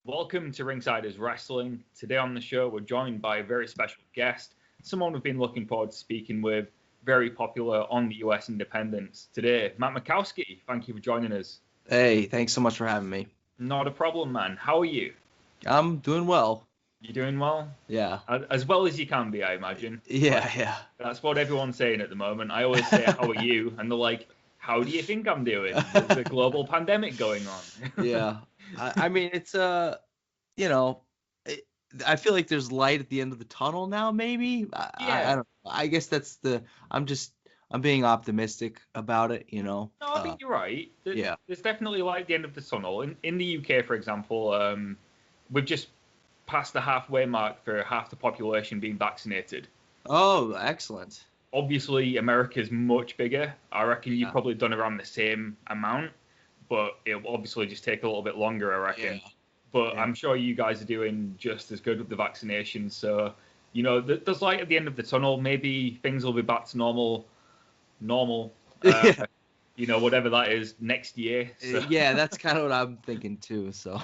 Welcome to Ringsiders Wrestling. Today on the show, we're joined by a very special guest, someone we've been looking forward to speaking with, very popular on the US independents. Today, Matt Makowski, thank you for joining us. Hey, thanks so much for having me. Not a problem, man. How are you? I'm doing well. You doing well? Yeah. As well as you can be, I imagine. Yeah. That's what everyone's saying at the moment. I always say, how are you? And they're like, how do you think I'm doing? There's a global pandemic going on. Yeah. I mean, it's you know, it, I feel like there's light at the end of the tunnel now. Maybe. I don't. I guess I'm being optimistic about it. No, I think you're right. Yeah. There's definitely light at the end of the tunnel. In the UK, for example, we've just passed the halfway mark for half the population being vaccinated. Oh, excellent. Obviously, America's much bigger. I reckon you've Yeah. probably done around the same amount, but it'll obviously just take a little bit longer, I reckon. Yeah. But Yeah. I'm sure you guys are doing just as good with the vaccination. So, there's light at the end of the tunnel. Maybe things will be back to normal, Yeah. whatever that is next year. So, Yeah, that's kind of what I'm thinking too. So.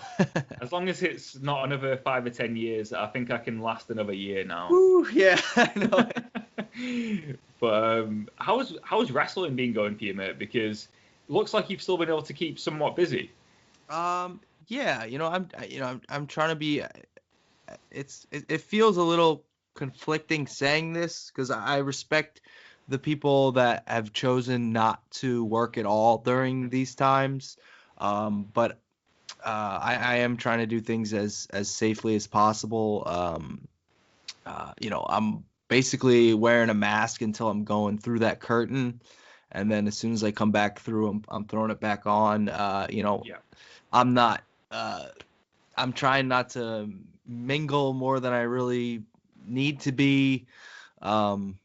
as long as it's not another 5 or 10 years, I think I can last another year now. Woo, yeah, I know. But how's wrestling been going for you, mate? Because it looks like you've still been able to keep somewhat busy. Yeah, I'm trying to be. It feels a little conflicting saying this because I respect the people that have chosen not to work at all during these times, but I am trying to do things as safely as possible. I'm basically wearing a mask until I'm going through that curtain, and then as soon as I come back through, I'm throwing it back on. Yeah. I'm not. I'm trying not to mingle more than I really need to be. Kind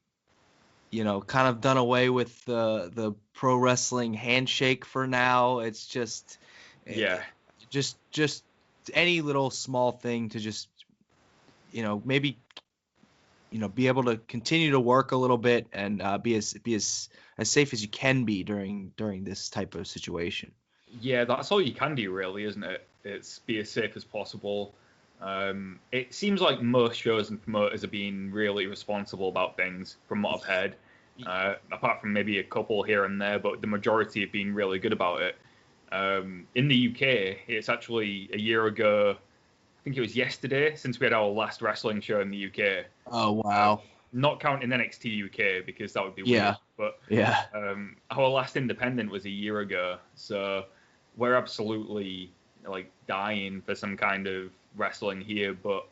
of done away with the pro wrestling handshake for now. It's just Yeah. just any little small thing to just maybe be able to continue to work a little bit and be as safe as you can be during this type of situation. Yeah, that's all you can do, really, isn't it? It's be as safe as possible. It seems like most shows and promoters are being really responsible about things, from what I've heard. Apart from maybe a couple here and there, but the majority have been really good about it. In the UK, it's actually a year ago. I think it was yesterday since we had our last wrestling show in the UK. Oh wow! Not counting NXT UK because that would be Yeah. weird. But Yeah. our last independent was a year ago, so we're absolutely like dying for some kind of wrestling here. But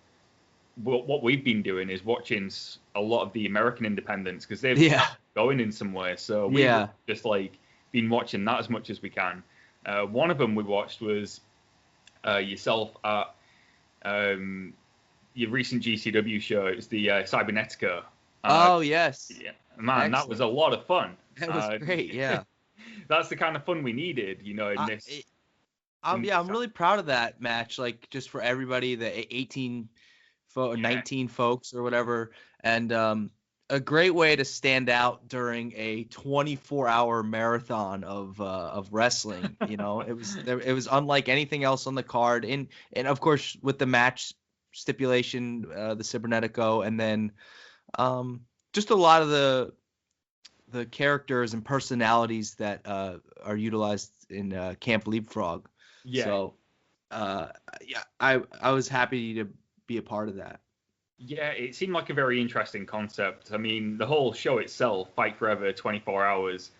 what we've been doing is watching a lot of the American independents because they've going in somewhere. So we've just like been watching that as much as we can. One of them we watched was yourself at your recent GCW show. It was the Cybernetico. Oh yes. Yeah, man, that was a lot of fun. That was great. Yeah. That's the kind of fun we needed, in this. I'm really proud of that match. Like just for everybody, the 18, 19 folks or whatever, and a great way to stand out during a 24-hour marathon of wrestling. It was unlike anything else on the card. And of course with the match stipulation, the Cybernetico, and then just a lot of the characters and personalities that are utilized in Camp Leapfrog. Yeah. So I was happy to be a part of that. Yeah, it seemed like a very interesting concept. I mean, the whole show itself, Fight Forever, 24 hours,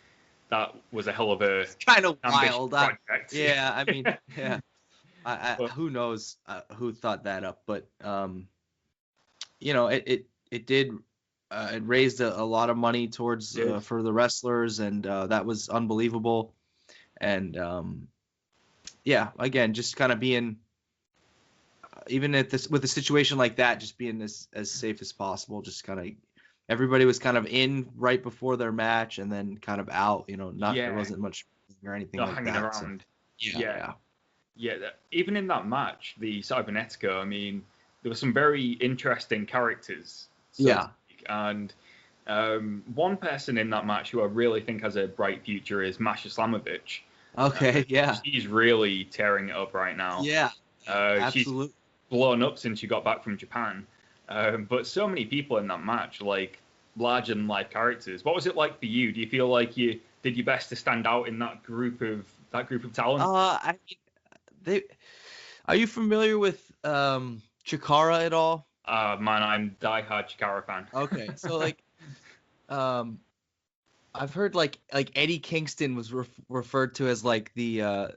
that was a hell of a kind of wild project. Yeah, I mean, yeah. Who knows who thought that up, but it did. It raised a lot of money towards for the wrestlers, and that was unbelievable. And again, just kind of being, even with a situation like that, just being as safe as possible. Just kind of everybody was kind of in right before their match, and then kind of out. There wasn't much or anything like hanging that. Around. So, yeah. Even in that match, the Cybernetico, I mean, there were some very interesting characters. And one person in that match who I really think has a bright future is Masha Slamovich. Okay, yeah. She's really tearing it up right now. Yeah. She's Absolutely. blown up since she got back from Japan. But so many people in that match, like larger than life characters. What was it like for you? Do you feel like you did your best to stand out in that group of talent? I mean, they. Are you familiar with Chikara at all? Man, I'm diehard Chikara fan. Okay, so like, um, I've heard like Eddie Kingston was referred to as like the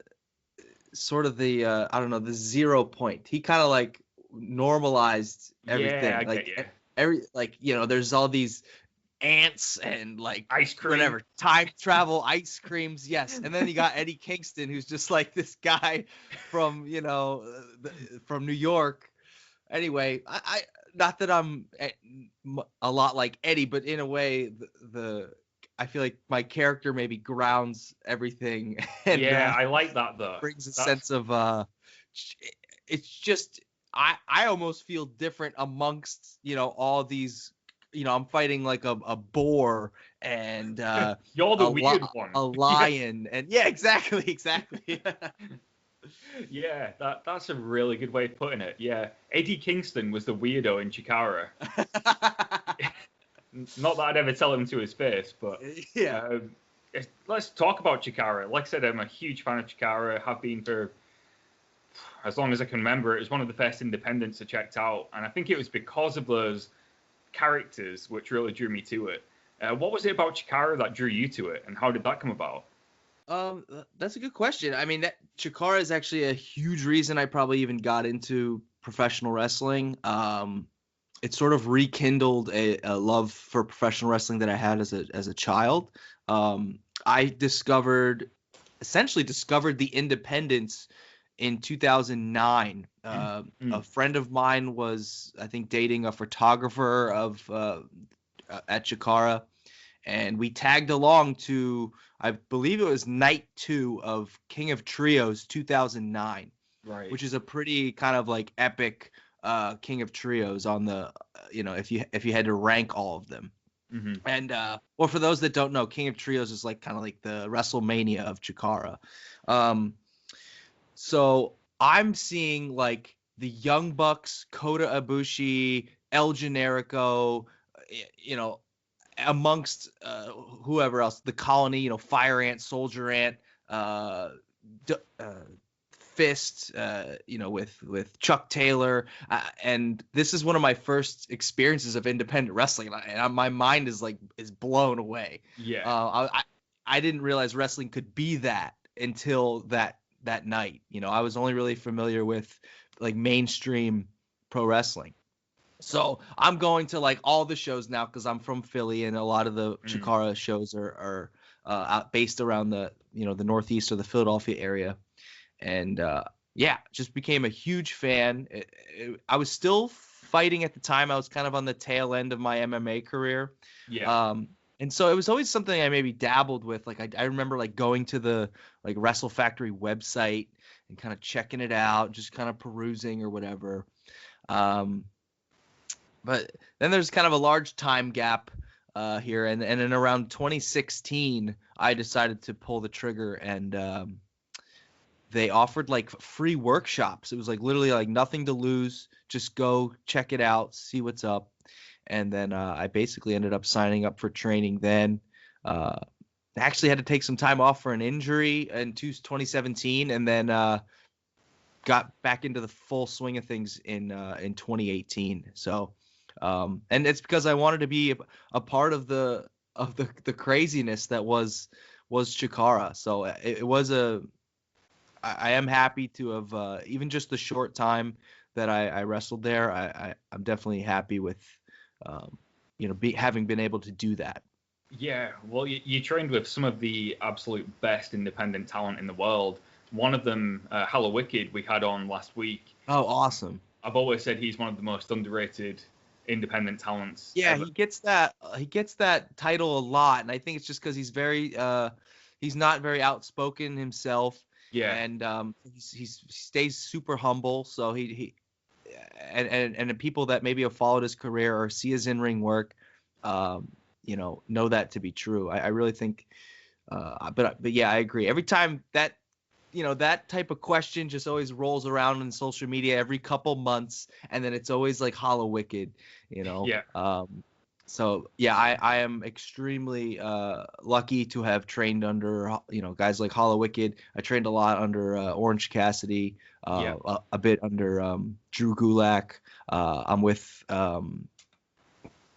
sort of the I don't know, the 0 point. He kind of like normalized Yeah, everything. I get Like you. there's all these ants and like Ice cream. whatever time travel ice creams. Yes, and then you got Eddie Kingston, who's just like this guy from from New York. Anyway, I not that I'm a lot like Eddie, but in a way, the I feel like my character maybe grounds everything and Yeah, I like that though. brings a That's sense of it's just I almost feel different amongst all these I'm fighting like a boar and you're the weird one. a lion and yeah, exactly. Yeah, that's a really good way of putting it. Yeah, Eddie Kingston was the weirdo in Chikara. Not that I'd ever tell him to his face, but Yeah. let's talk about Chikara. Like I said, I'm a huge fan of Chikara. Have been for as long as I can remember. It was one of the first independents I checked out, and I think it was because of those characters which really drew me to it. What was it about Chikara that drew you to it, and how did that come about? That's a good question. I mean, Chikara is actually a huge reason I probably even got into professional wrestling. It sort of rekindled a love for professional wrestling that I had as a child. I essentially discovered the independents in 2009. A friend of mine was, I think, dating a photographer at Chikara, and we tagged along to, I believe it was night 2 of King of Trios 2009, Right. which is a pretty kind of like epic King of Trios on the, if you had to rank all of them. Mm-hmm. And well, for those that don't know, King of Trios is like kind of like the WrestleMania of Chikara. So I'm seeing like the Young Bucks, Kota Ibushi, El Generico, amongst whoever else, the Colony, Fire Ant, Soldier Ant, Fist, with Chuck Taylor, and this is one of my first experiences of independent wrestling, and my mind is blown away. Yeah. I didn't realize wrestling could be that until that night. I was only really familiar with like mainstream pro wrestling. So I'm going to like all the shows now because I'm from Philly, and a lot of the Chikara shows are based around the the Northeast or the Philadelphia area, and just became a huge fan. I was still fighting at the time. I was kind of on the tail end of my MMA career. Yeah. And so it was always something I maybe dabbled with. Like I remember like going to the like Wrestle Factory website and kind of checking it out, just kind of perusing or whatever. But then there's kind of a large time gap here, and in around 2016, I decided to pull the trigger, and they offered like free workshops. It was like literally like nothing to lose, just go check it out, see what's up, and then I basically ended up signing up for training. Then actually had to take some time off for an injury in 2017, and then got back into the full swing of things in 2018. So. And it's because I wanted to be a part of the craziness that was Chikara. So it was I am happy to have even just the short time that I wrestled there. I'm definitely happy with having been able to do that. Yeah, well, you trained with some of the absolute best independent talent in the world. One of them, Hello Wicked, we had on last week. Oh, awesome! I've always said he's one of the most underrated independent talents. Yeah, ever. he gets that title a lot, and I think it's just because he's he's not very outspoken himself. Yeah, and he stays super humble. So he and the people that maybe have followed his career or see his in-ring work, know that to be true. I really think, but yeah, I agree. Every time that that type of question just always rolls around in social media every couple months, and then it's always like Hollow Wicked, Yeah. So yeah, I am extremely lucky to have trained under guys like Hollow Wicked. I trained a lot under Orange Cassidy, Yeah. a bit under Drew Gulak. I'm with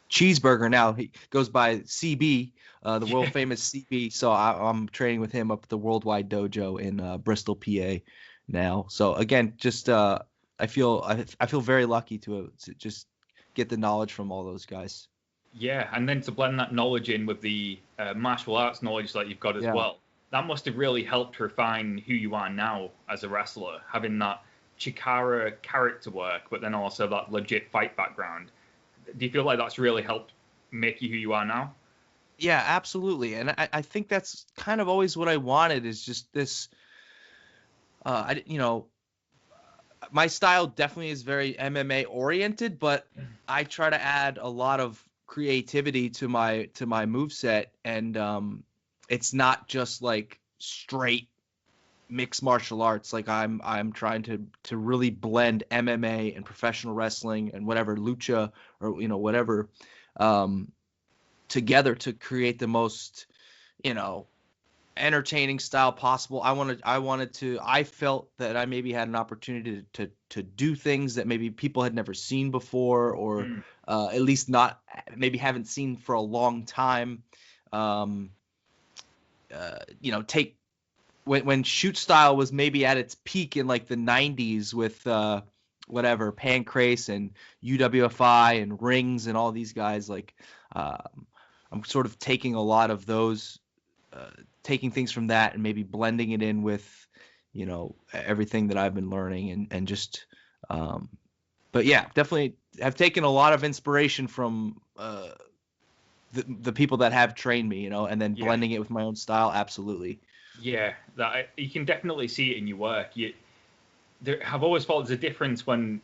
Cheeseburger now. He goes by CB, the world famous CB. So I'm training with him up at the Worldwide Dojo in Bristol, PA now. So again, just I feel very lucky to just get the knowledge from all those guys. Yeah, and then to blend that knowledge in with the martial arts knowledge that you've got as well, that must have really helped refine who you are now as a wrestler, having that Chikara character work, but then also that legit fight background. Do you feel like that's really helped make you who you are now? Yeah, absolutely. And I think that's kind of always what I wanted, is just this, my style definitely is very MMA oriented, but I try to add a lot of creativity to my moveset, and it's not just like straight mixed martial arts. Like I'm trying to really blend MMA and professional wrestling and whatever lucha or whatever together to create the most entertaining style possible. I felt that I maybe had an opportunity to do things that maybe people had never seen before, or at least not maybe haven't seen for a long time. Take when shoot style was maybe at its peak in like the 90s with whatever Pancrase and UWFI and Rings and all these guys. Like I'm sort of taking a lot of those, taking things from that and maybe blending it in with everything that I've been learning, and just but yeah, definitely have taken a lot of inspiration from the people that have trained me, and then blending it with my own style. Absolutely. Yeah, that you can definitely see it in your work. I've always felt there's a difference when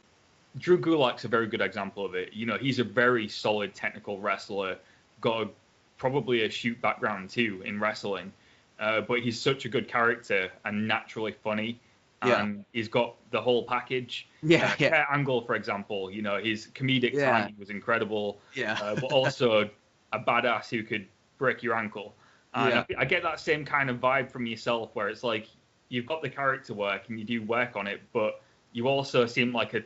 Drew Gulak's a very good example of it. He's a very solid technical wrestler, got probably a shoot background too in wrestling, but he's such a good character and naturally funny, and he's got the whole package. Kurt Angle, for example, his comedic timing was incredible, but also a badass who could break your ankle. And I get that same kind of vibe from yourself, where it's like you've got the character work and you do work on it, but you also seem like a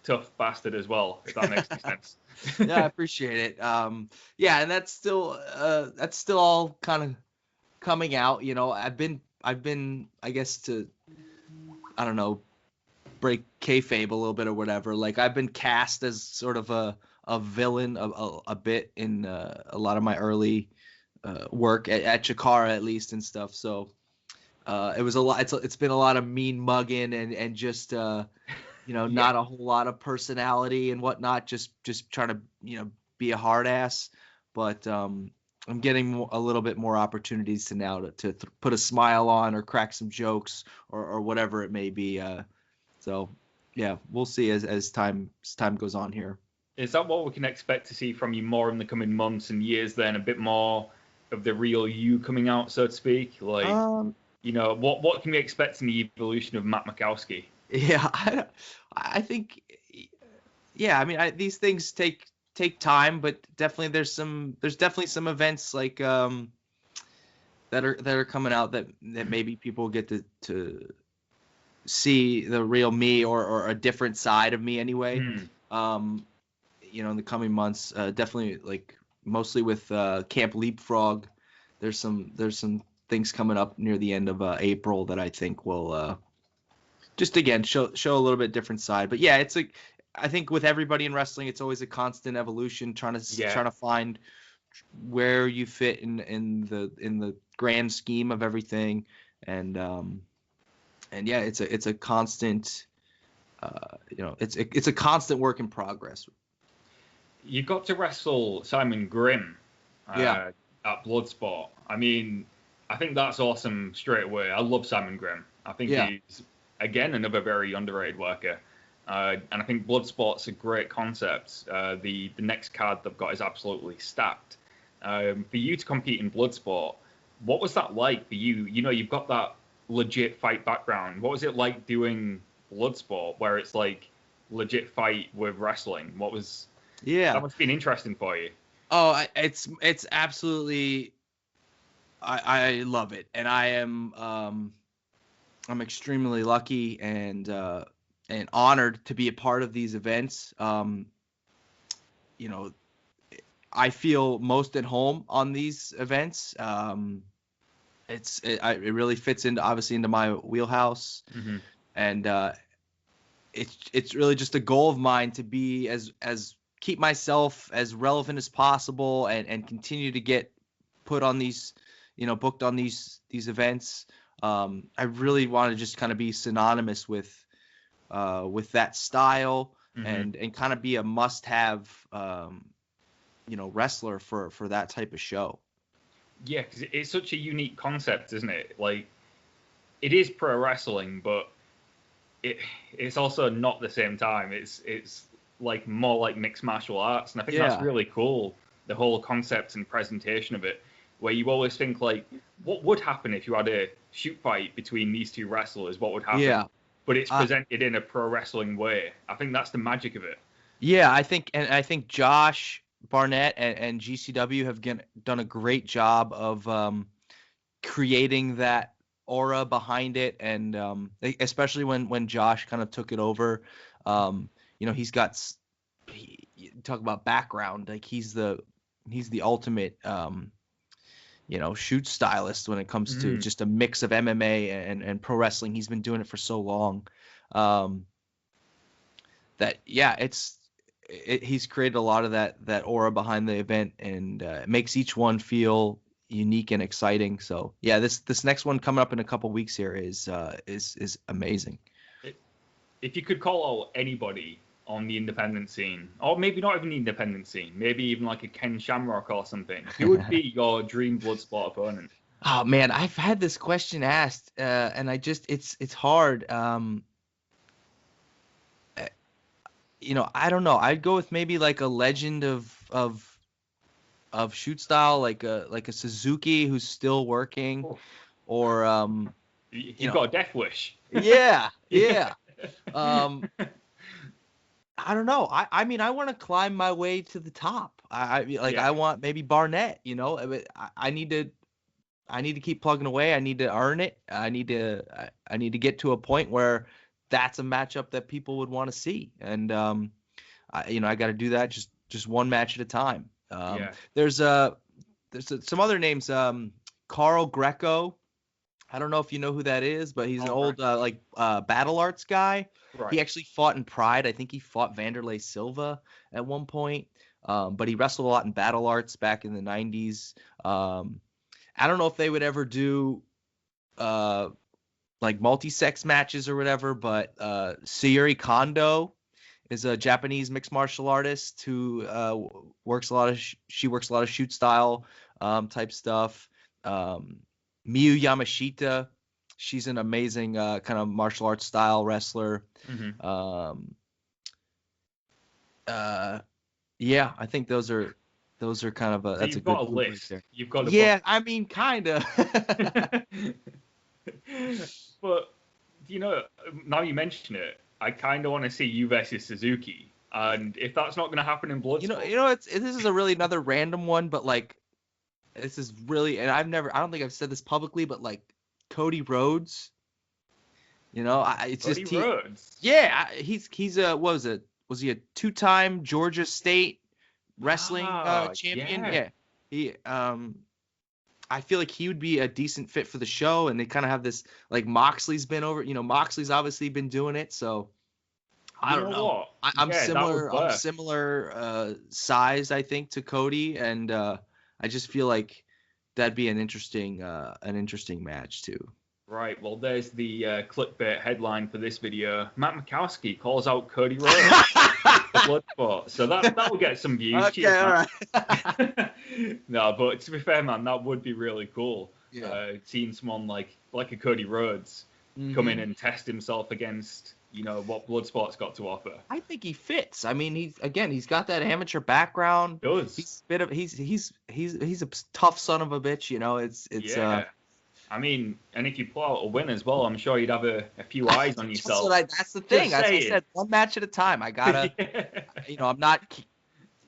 tough bastard as well, if that makes any sense. Yeah, I appreciate it. Yeah, and that's still all kind of coming out. I've been, I guess, I don't know, break kayfabe a little bit or whatever. Like I've been cast as sort of a villain a bit in a lot of my early work at Chikara, at least, and stuff. So it was a lot. It's been a lot of mean mugging and just not a whole lot of personality and whatnot. Just trying to be a hard ass. But I'm getting a little bit more opportunities to put a smile on or crack some jokes or whatever it may be. So yeah, we'll see as time goes on here. Is that what we can expect to see from you more in the coming months and years? Then a bit more of the real you coming out, so to speak. Like, what can we expect in the evolution of Matt Makowski? Yeah, I think, yeah. I mean, these things take time, but definitely there's definitely some events like that are coming out that maybe people get to see the real me or a different side of me anyway. In the coming months, definitely, like mostly with Camp Leapfrog, there's some things coming up near the end of April that I think will just again show a little bit different side. But yeah, it's like, I think with everybody in wrestling, it's always a constant evolution, trying to find where you fit in the grand scheme of everything, and yeah, it's a constant, it's a constant work in progress. You got to wrestle Simon Grimm at Bloodsport. I mean, I think that's awesome straight away. I love Simon Grimm. I think he's, again, another very underrated worker. And I think Bloodsport's a great concept. The next card they've got is absolutely stacked. For you to compete in Bloodsport, what was that like for you? You've got that legit fight background. What was it like doing Bloodsport, where it's like legit fight with wrestling? That must have been interesting for you. Oh, it's absolutely. I love it, and I'm extremely lucky and honored to be a part of these events. You know, I feel most at home on these events. It really fits into my wheelhouse, and it's really just a goal of mine to be as keep myself as relevant as possible and continue to get put on these, booked on these events. I really want to just kind of be synonymous with that style and kind of be a must-have, wrestler for that type of show. Yeah, because it's such a unique concept, isn't it? Like, it is pro wrestling, but it's also not the same time. It's like more like mixed martial arts, and I think that's really cool. The whole concept and presentation of it, where you always think like, what would happen if you had a shoot fight between these two wrestlers? What would happen? Yeah. But it's presented in a pro wrestling way. I think that's the magic of it. Yeah, I think Josh Barnett and GCW have done a great job of creating that aura behind it, and especially when Josh kind of took it over. He's got talk about background, like he's the ultimate shoot stylist when it comes to just a mix of MMA and pro wrestling. He's been doing it for so long he's created a lot of that aura behind the event, and it makes each one feel unique and exciting. So yeah, this next one coming up in a couple weeks here is amazing. If you could call out anybody on the independent scene, or maybe not even the independent scene, maybe even like a Ken Shamrock or something, who would be your dream Bloodsport opponent? Oh man, I've had this question asked, and it's hard. I don't know. I'd go with maybe like a legend of shoot style, like a Suzuki who's still working, or you've got a death wish. Yeah. I don't know. I mean, I want to climb my way to the top. I want maybe Barnett. I need to keep plugging away. I need to earn it. I need to get to a point where that's a matchup that people would want to see, and I got to do that just one match at a time. There's some other names. Carl Greco. I don't know if you know who that is, but he's an old battle arts guy. Right. He actually fought in Pride. I think he fought Vanderlei Silva at one point, but he wrestled a lot in battle arts back in the 90s. I don't know if they would ever do like multi-sex matches or whatever, but Sayuri Kondo is a Japanese mixed martial artist who works a lot of shoot style type stuff. Miyu Yamashita, she's an amazing kind of martial arts style wrestler. I think those are kind of that's a good list. Right, you've got I mean, kind of. But now you mention it, I kind of want to see you versus Suzuki, and if that's not going to happen in Bloodsport, this is a really another random one, but like this is really, and I don't think I've said this publicly, but like Cody Rhodes, Cody Rhodes. Yeah, he's a what was he a 2-time Georgia State wrestling champion? Yeah. He I feel like he would be a decent fit for the show, and they kind of have this, like, Moxley's been over, Moxley's obviously been doing it, so I don't know. I'm similar size, I think, to Cody, and I just feel like that'd be an interesting match too. Right. Well, there's the clickbait headline for this video. Matt Makowski calls out Cody Rhodes for Bloodsport. So that'll get some views. Okay, cheers, all right. No, but to be fair, man, that would be really cool. Yeah. Seeing someone like a Cody Rhodes come in and test himself against what Bloodsport's got to offer. I think he fits. I mean, he's got that amateur background. He does. He's a tough son of a bitch. I mean, and if you pull out a win as well, I'm sure you'd have a few eyes on yourself. That's the thing. Just As I saying. said, one match at a time. I gotta, I'm not.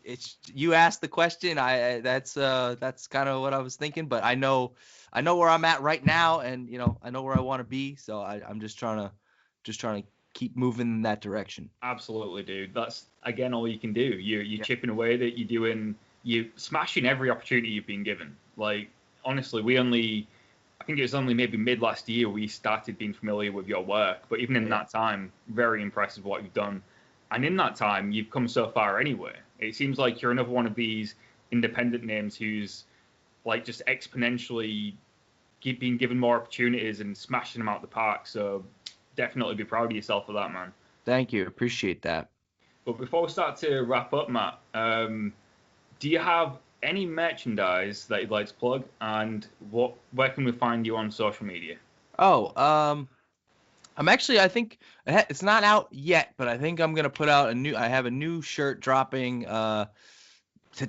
It's you asked the question. That's kind of what I was thinking. But I know where I'm at right now, and I know where I want to be. So I'm just trying to keep moving in that direction. Absolutely, dude. That's again all you can do. You're chipping away at it. You're smashing every opportunity you've been given. Like honestly, I think it was only maybe mid last year we started being familiar with your work. But even in that time, very impressive what you've done. And in that time, you've come so far anyway. It seems like you're another one of these independent names who's like just exponentially being given more opportunities and smashing them out the park. So definitely be proud of yourself for that, man. Thank you. Appreciate that. But before we start to wrap up, Matt, do you have any merchandise that you'd like to plug? And where can we find you on social media? Oh, I'm actually, I think it's not out yet, but I think I'm gonna put out I have a new shirt dropping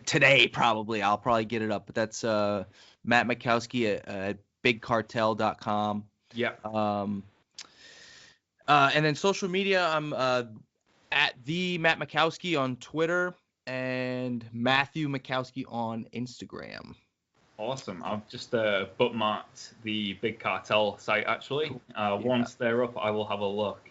today probably. I'll probably get it up, but that's Matt Makowski at bigcartel.com. Yeah. And then social media, I'm at the Matt Makowski on Twitter and Matthew Makowski on Instagram. Awesome. I've just bookmarked the Big Cartel site, actually. Once they're up, I will have a look.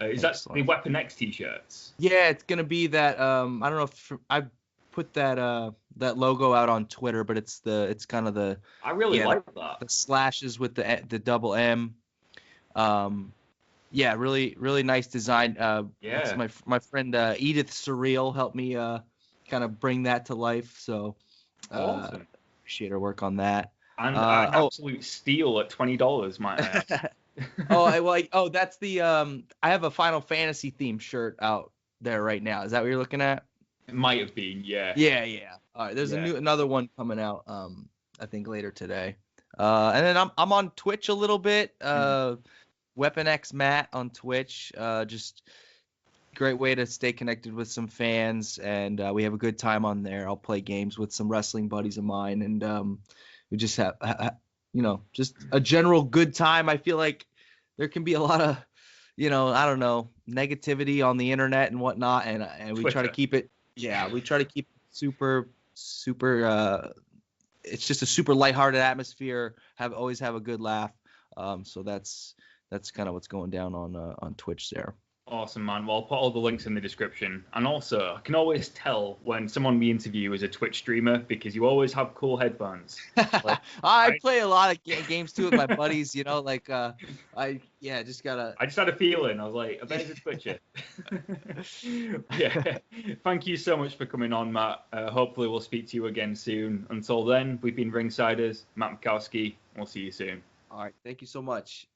Is that the Weapon X t-shirts? Yeah, it's going to be that. I don't know if I put that logo out on Twitter, but it's kind of the. I really like that. The slashes with the double M. Yeah, really, really nice design. My friend Edith Surreal helped me kind of bring that to life. So awesome. Appreciate her work on that. And an absolute steal at $20, might I add. That's the I have a Final Fantasy themed shirt out there right now. Is that what you're looking at? It might have been, yeah. Yeah. All right, there's another one coming out. I think later today. And then I'm on Twitch a little bit. Weapon X Matt on Twitch. Just great way to stay connected with some fans, and we have a good time on there. I'll play games with some wrestling buddies of mine, and we just have just a general good time. I feel like there can be a lot of I don't know, negativity on the internet and whatnot, and we try to keep it we try to keep it super it's just a super lighthearted atmosphere, always have a good laugh. So that's kind of what's going down on Twitch there. Awesome, man. Well, I'll put all the links in the description. And also, I can always tell when someone we interview is a Twitch streamer because you always have cool headphones. Like, I play a lot of games too with my buddies, I just gotta. I just had a feeling. I was like, I bet he's a Twitcher. Yeah. Thank you so much for coming on, Matt. Hopefully we'll speak to you again soon. Until then, we've been Ringsiders, Matt Makowski. We'll see you soon. All right. Thank you so much.